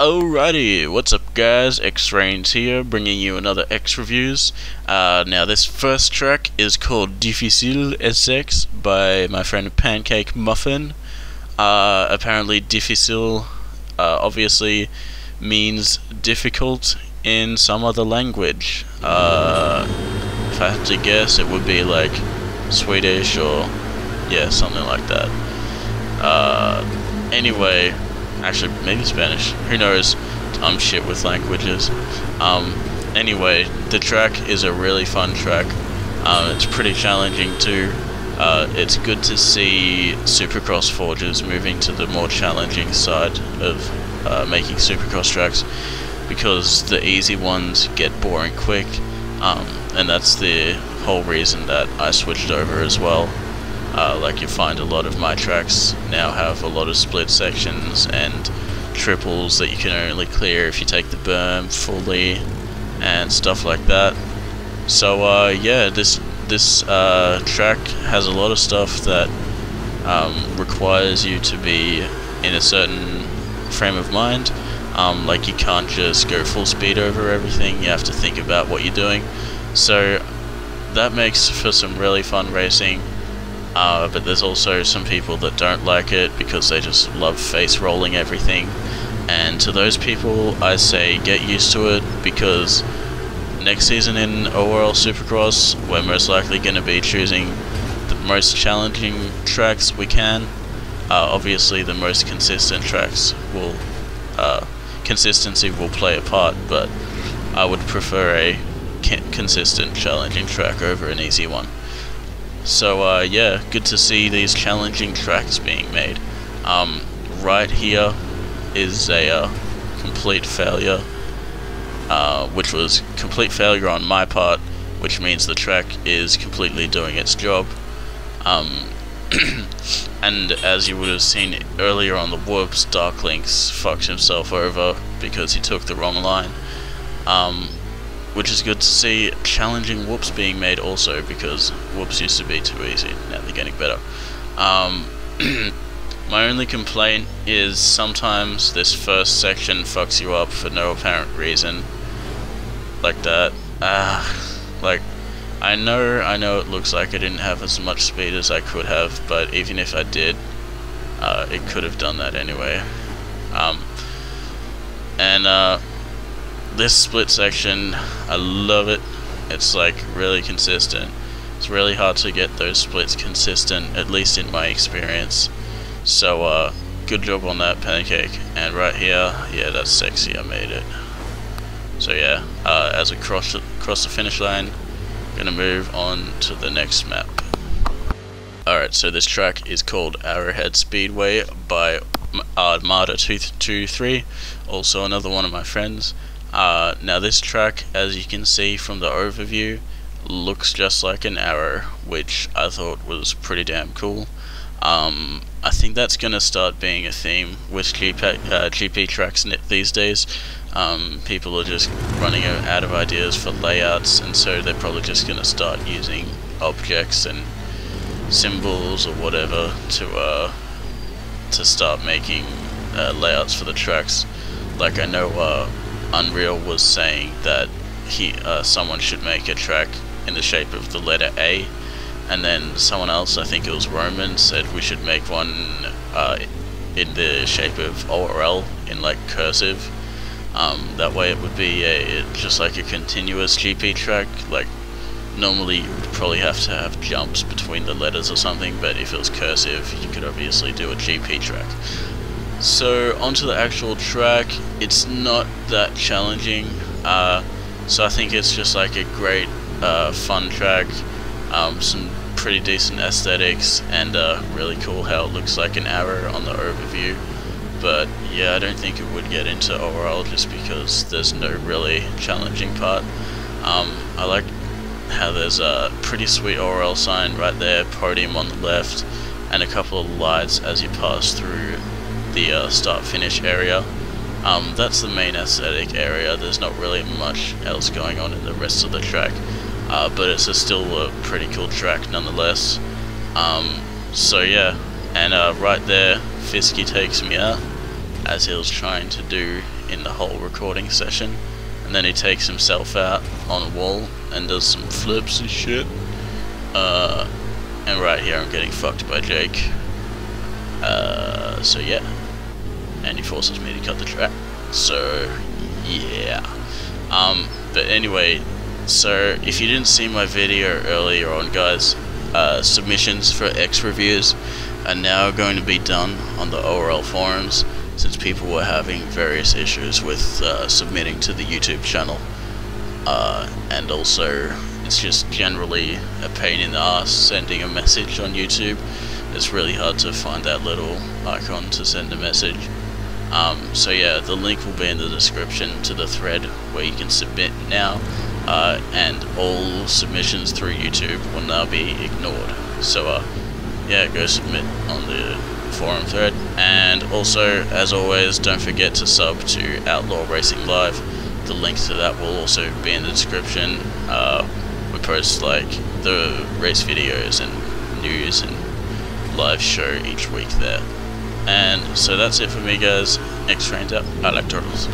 Alrighty, what's up guys, XreviewZ here, bringing you another X reviews. Now this first track is called Dificil SX by my friend Pancake Muffin. Apparently Dificil obviously means difficult in some other language. If I had to guess, it would be like Swedish or yeah, something like that. Anyway, actually maybe Spanish, who knows, I'm shit with languages. Anyway, the track is a really fun track. It's pretty challenging too. It's good to see Supercross forges moving to the more challenging side of making Supercross tracks, because the easy ones get boring quick, and that's the whole reason that I switched over as well. Like you find a lot of my tracks now have a lot of split sections and triples that you can only clear if you take the berm fully and stuff like that. So yeah, this track has a lot of stuff that requires you to be in a certain frame of mind. Like you can't just go full speed over everything, you have to think about what you're doing. So that makes for some really fun racing. But there's also some people that don't like it because they just love face rolling everything, and to those people I say get used to it, because next season in ORL Supercross we're most likely going to be choosing the most challenging tracks we can. Obviously the most consistent tracks will consistency will play a part, but I would prefer a consistent challenging track over an easy one. So yeah, good to see these challenging tracks being made. Right here is a complete failure, which was complete failure on my part, which means the track is completely doing its job. And as you would have seen earlier on the whoops, Dark Lynx fucked himself over because he took the wrong line. Which is good to see challenging whoops being made also, because whoops used to be too easy, now they're getting better. My only complaint is sometimes this first section fucks you up for no apparent reason, like that. Like, I know it looks like I didn't have as much speed as I could have, but even if I did, it could have done that anyway. This split section, I love it. It's like really consistent. It's really hard to get those splits consistent, at least in my experience. So good job on that, Pancake. And right here, yeah, that's sexy, I made it. So yeah, as we cross the finish line, gonna move on to the next map. Alright, so this track is called Arrowhead Speedway by Armada223, also another one of my friends. Now this track, as you can see from the overview, looks just like an arrow, which I thought was pretty damn cool. I think that's going to start being a theme with GP tracks these days. People are just running out of ideas for layouts, and so they're probably just going to start using objects and symbols or whatever to start making layouts for the tracks. Like I know Unreal was saying that someone should make a track in the shape of the letter A, and then someone else, I think it was Roman, said we should make one in the shape of ORL in like cursive. That way it would be just like a continuous GP track. Like normally you would probably have to have jumps between the letters or something, but if it was cursive you could obviously do a GP track. So onto the actual track, it's not that challenging, so I think it's just like a great fun track, some pretty decent aesthetics, and really cool how it looks like an arrow on the overview. But yeah, I don't think it would get into ORL just because there's no really challenging part. I like how there's a pretty sweet ORL sign right there, podium on the left, and a couple of lights as you pass through the start finish area. That's the main aesthetic area. There's not really much else going on in the rest of the track, but it's still a pretty cool track nonetheless. So yeah, and right there, Fisky takes me out, as he was trying to do in the whole recording session, and then he takes himself out on a wall and does some flips and shit. And right here I'm getting fucked by Jake. So yeah, and he forces me to cut the track. So yeah. But anyway, so if you didn't see my video earlier on, guys, submissions for XreviewZ are now going to be done on the ORL forums, since people were having various issues with submitting to the YouTube channel. And also, it's just generally a pain in the ass sending a message on YouTube. It's really hard to find that little icon to send a message. So yeah, the link will be in the description to the thread where you can submit now, and all submissions through YouTube will now be ignored. So yeah, go submit on the forum thread. And also, as always, don't forget to sub to Outlaw Racing Live. The link to that will also be in the description. We post like the race videos and news and live show each week there. And so that's it for me, guys. X-Trains out. I like turtles.